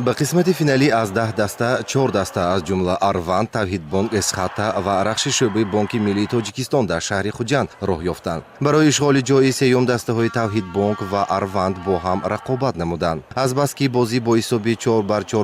به قسمت فینالی از 10 دسته 4 دسته از جمله اروند، توحید بانک، اسخاته و رخش شعبه بانک ملی تاجیکستان در شهر خوجند راه یافتند. برای اشغال جای سوم دسته های توحید بانک و اروند با هم رقابت نمودند. از بس که بازی با حساب 4-4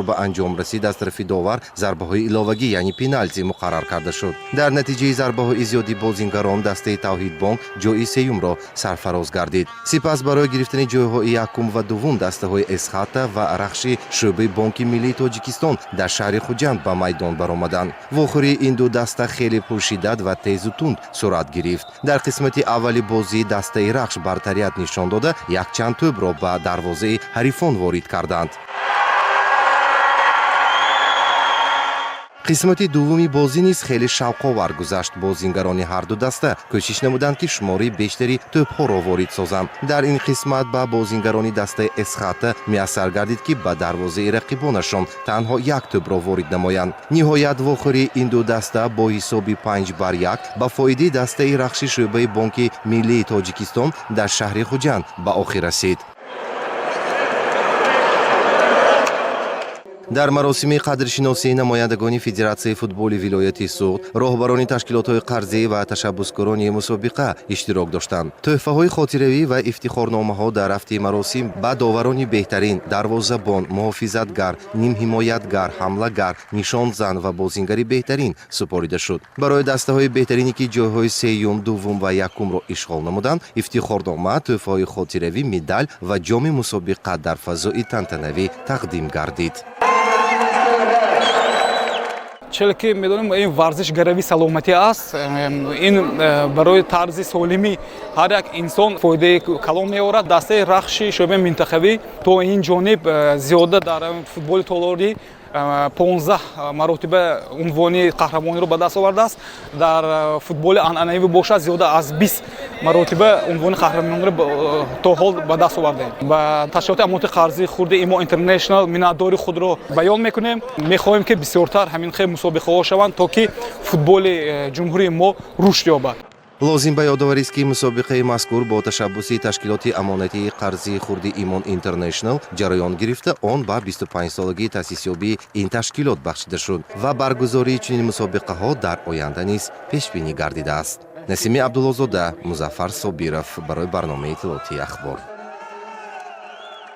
به انجام رسید، از طرف داور ضربه های علاوگی یعنی پنالتی مقرر کرده شد. در نتیجه ضربه های زیادی بازیگران دسته توحید بانک جای سوم را سرفراز گردید. سپس برای گرفتن جایهای یکم و دوم دسته های اسخاته و رخش شعبه بانک ملی تاجیکستان در شهر خوجند به میدان برآمدند. واخری این دو دسته خیلی پرشدت و تیز و تند صورت گرفت. در قسمت اولی بازی دسته رخش برتریت نشان داده یک چند توپ را به دروازه حریفان وارد کردند. قسمت دومی بازی نیز خیلی شوق‌آور گذشت. بازیگران هر دو دسته کوشش نمودند که شماری بیشتری توپ‌ها را وارد سازند. در این قسمت به بازیگران دسته اسخاته میسر گردید که به دروازه رقیبانشان تنها یک توپ را وارد نمایند. نهایت واخری این دو دسته با حساب 5-1 به فایده دسته رخش شعبه بانک ملی تاجیکستان در شهر خوجند به آخر رسید. در مراسم قدرشناسی نمایندگان فدراسیون فوتبال ولایت سوغد، راهبران تشکیلات‌های قرضی و تشبثکاران مسابقه اشتراک داشتند. تحفه‌های خاطره‌ای و افتخارنامه‌ها در هفته مراسم به داوران بهترین، دروازه‌بان، محافظتگر، نیم حمایتگر، حمله‌گر، نشانزن و بازیگر بهترین سپرده شد. برای دسته‌های بهترینی که جای‌های سوم، دوم و یکم را اشغال نمودند، افتخارنامه، تحفه‌های خاطره‌ای، مدال و جام مسابقه در فضای تنتنوی تقدیم گردید. چرا که می‌دونیم این ورزش گروی سلامتی است. این برای طرز سالمی هر یک انسان فایده کلان می‌آورد. دسته رخش شعبه منتخبی تا این جانب زیاده در فوتبال طولانی 15 مرتبه عنوان قهرمانی را به دست آورده است. در فوتبال عنعنوی باشد زیاده از 20 مرتبه عنوان قهرمانی را تا حال به دست آورده. با تشکیلات امانت قرضی خرد ایما اینترنشنال منتداری خود را بیان میکنیم. میخواهیم که بسیارتر همین خیلی مسابقه ها شوند تا که فوتبال جمهوری ما رشد یابد. لازم به یادآوری است که مسابقه مذکور با تشبث تشکیلات امانتی قرضی خرد ایمان اینترنشنال جریان گرفته، آن به 25 سالگی تأسیس یابی این تشکیلات بخشیده شد و برگزاری چنین مسابقه ها در آینده نیز پیش بینی گردیده است. نسیم عبدالله‌زاده، مظفر صابرов برای برنامه اطلاعاتی اخبار.